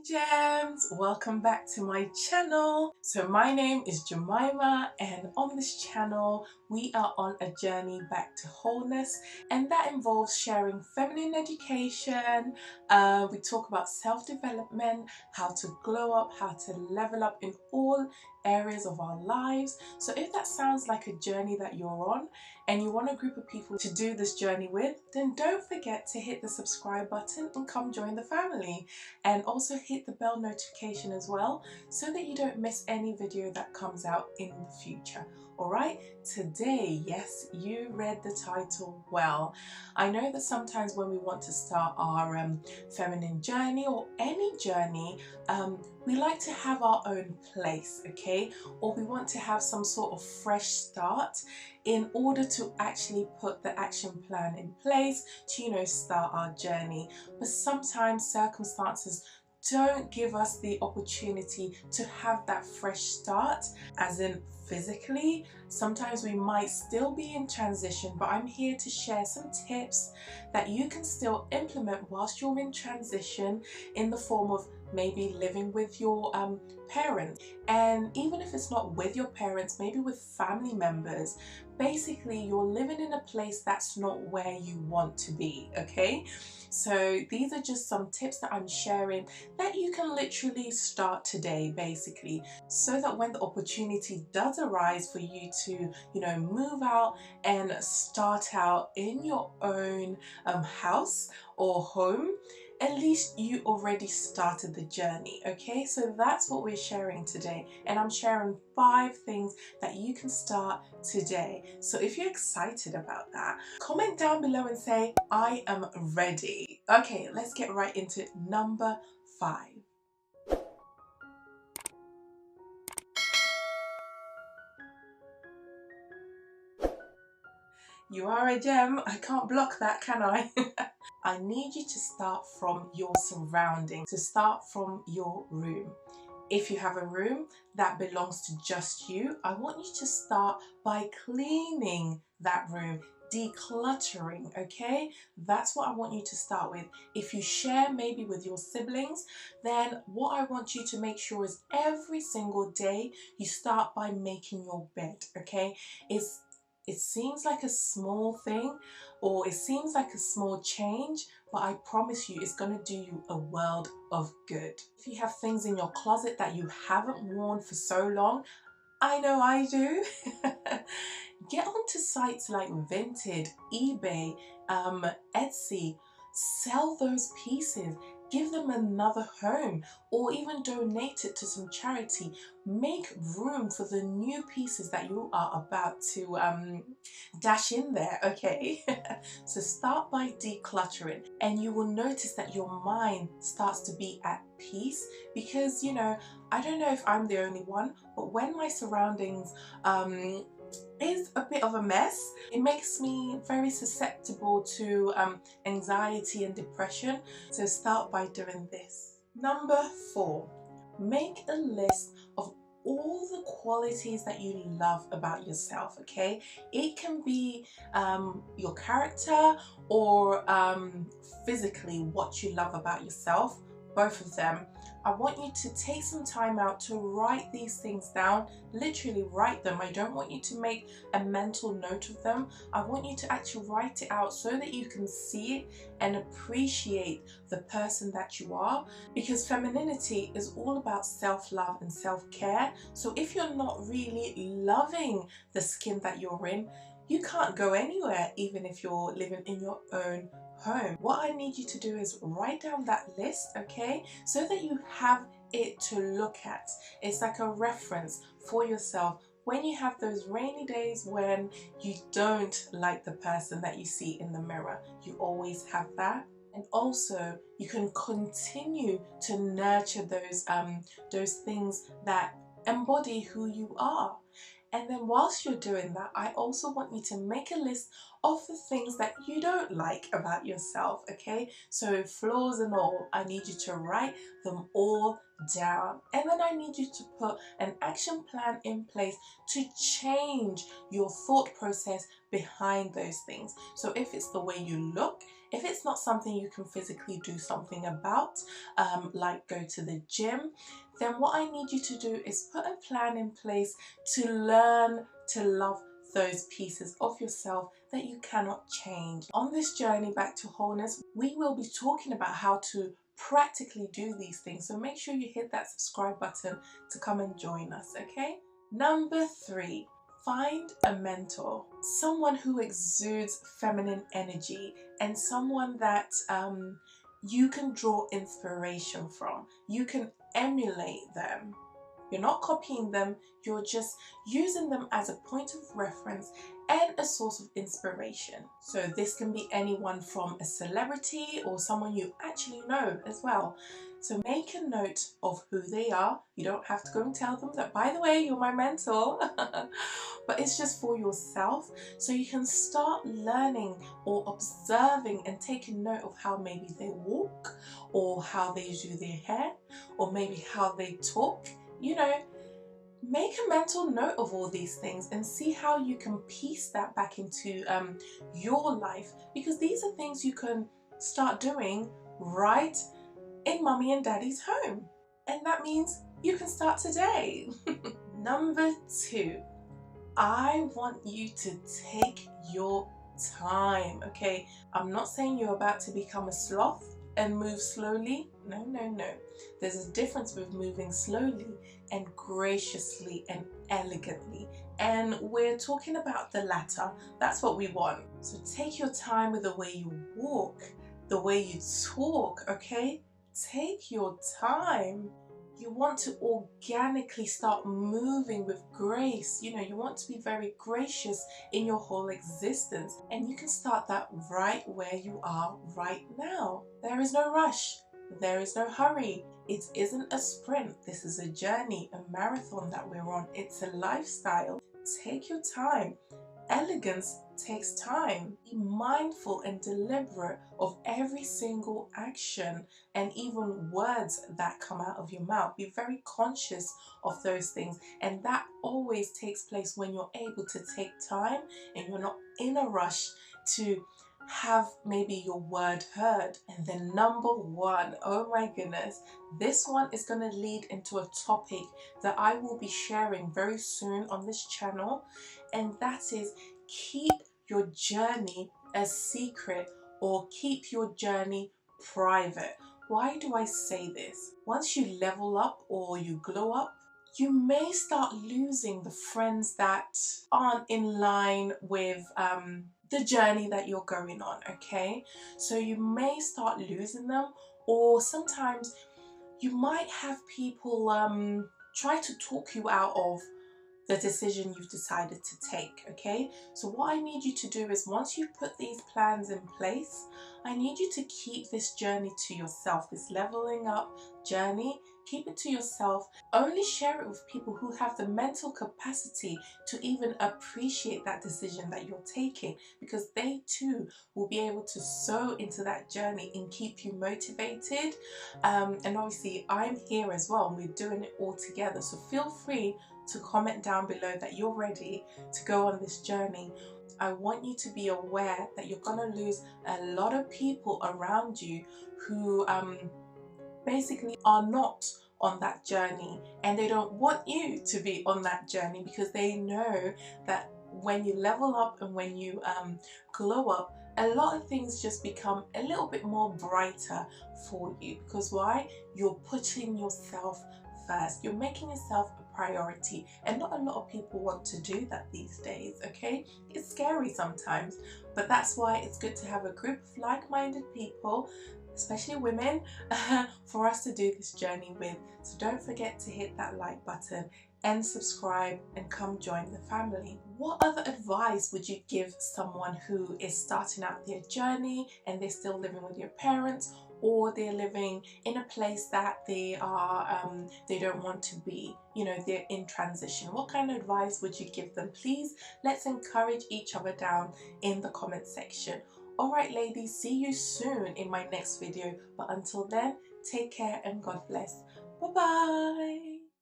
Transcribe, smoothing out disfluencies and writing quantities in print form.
Gems, welcome back to my channel. So my name is Jemima, and on this channel we are on a journey back to wholeness, and that involves sharing feminine education. We talk about self-development, how to glow up, how to level up in all areas of our lives. So if that sounds like a journey that you're on and you want a group of people to do this journey with, then don't forget to hit the subscribe button and come join the family. And also hit the bell notification as well so that you don't miss any video that comes out in the future. Alright, today, yes, you read the title well. I know that sometimes when we want to start our feminine journey or any journey, we like to have our own place, okay? Or we want to have some sort of fresh start in order to actually put the action plan in place to, start our journey. But sometimes circumstances don't give us the opportunity to have that fresh start, as in physically. Sometimes we might still be in transition, but I'm here to share some tips that you can still implement whilst you're in transition, in the form of maybe living with your parents. And even if it's not with your parents, maybe with family members, basically you're living in a place that's not where you want to be, okay? So these are just some tips that I'm sharing that you can literally start today, basically, so that when the opportunity does arise for you to, move out and start out in your own house or home, at least you already started the journey, okay? So that's what we're sharing today, and I'm sharing 5 things that you can start today. So if you're excited about that, comment down below and say, I am ready. Okay, let's get right into number 5. You are a gem. I can't block that, can I? I need you to start from your surroundings, to start from your room. If you have a room that belongs to just you, I want you to start by cleaning that room, decluttering, okay? That's what I want you to start with. If you share maybe with your siblings, then what I want you to make sure is every single day you start by making your bed, okay? It seems like a small thing, or it seems like a small change, but I promise you it's going to do you a world of good. If you have things in your closet that you haven't worn for so long, I know I do. Get onto sites like Vinted, eBay, Etsy. Sell those pieces. Give them another home, or even donate it to some charity. Make room for the new pieces that you are about to dash in there, okay? So start by decluttering, and you will notice that your mind starts to be at peace, because I don't know if I'm the only one, but when my surroundings is a bit of a mess, it makes me very susceptible to anxiety and depression. So start by doing this. Number 4, make a list of all the qualities that you love about yourself, okay? It can be your character, or physically what you love about yourself, both of them. I want you to take some time out to write these things down, literally write them. I don't want you to make a mental note of them. I want you to actually write it out so that you can see it and appreciate the person that you are, because femininity is all about self-love and self-care. So if you're not really loving the skin that you're in, you can't go anywhere, even if you're living in your own home. What I need you to do is write down that list, okay, so that you have it to look at. It's like a reference for yourself when you have those rainy days when you don't like the person that you see in the mirror. You always have that. And also you can continue to nurture those things that embody who you are. And then whilst you're doing that, I also want you to make a list of the things that you don't like about yourself, okay? So flaws and all, I need you to write them all down. And then I need you to put an action plan in place to change your thought process behind those things. So if it's the way you look, If it's not something you can physically do something about, like go to the gym, then what I need you to do is put a plan in place to learn to love those pieces of yourself that you cannot change. On this journey back to wholeness, we will be talking about how to practically do these things. So make sure you hit that subscribe button to come and join us, okay? Number 3, find a mentor. Someone who exudes feminine energy and someone that you can draw inspiration from. You can emulate them. You're not copying them, you're just using them as a point of reference and a source of inspiration. So this can be anyone from a celebrity or someone you actually know as well. So make a note of who they are. You don't have to go and tell them that, by the way, you're my mentor. But it's just for yourself, so you can start learning or observing and taking note of how maybe they walk, or how they do their hair, or maybe how they talk. You know, make a mental note of all these things and see how you can piece that back into your life, because these are things you can start doing right in mummy and daddy's home, and that means you can start today. Number 2, I want you to take your time, okay? I'm not saying you're about to become a sloth and move slowly. No, no, no. There's a difference with moving slowly and graciously and elegantly. And we're talking about the latter. That's what we want. So take your time with the way you walk, the way you talk, okay? Take your time. You want to organically start moving with grace. You know, you want to be very gracious in your whole existence. And you can start that right where you are right now. There is no rush. There is no hurry. It isn't a sprint. This is a journey, a marathon that we're on. It's a lifestyle. Take your time. Elegance takes time. Be mindful and deliberate of every single action and even words that come out of your mouth. Be very conscious of those things, and that always takes place when you're able to take time and you're not in a rush to have maybe your word heard. And then number 1, oh my goodness, this one is going to lead into a topic that I will be sharing very soon on this channel, and that is keep your journey a secret, or keep your journey private. Why do I say this? Once you level up or you glow up, you may start losing the friends that aren't in line with the journey that you're going on, okay? So you may start losing them, or sometimes you might have people try to talk you out of the decision you've decided to take, okay? So what I need you to do is, once you've put these plans in place, I need you to keep this journey to yourself, this leveling up journey. Keep it to yourself. Only share it with people who have the mental capacity to even appreciate that decision that you're taking, because they too will be able to sow into that journey and keep you motivated. And obviously I'm here as well, and we're doing it all together. So feel free to comment down below that you're ready to go on this journey. I want you to be aware that you're going to lose a lot of people around you who basically are not on that journey, and they don't want you to be on that journey, because they know that when you level up and when you glow up, a lot of things just become a little bit more brighter for you. Because why? You're putting yourself first. You're making yourself a priority, and not a lot of people want to do that these days, okay? It's scary sometimes, but that's why it's good to have a group of like-minded people, especially women, for us to do this journey with. So don't forget to hit that like button and subscribe and come join the family. What other advice would you give someone who is starting out their journey and they're still living with your parents, or they're living in a place that they don't want to be, you know, they're in transition? What kind of advice would you give them? Please, let's encourage each other down in the comment section. Alright ladies, see you soon in my next video, but until then, take care and God bless. Bye bye.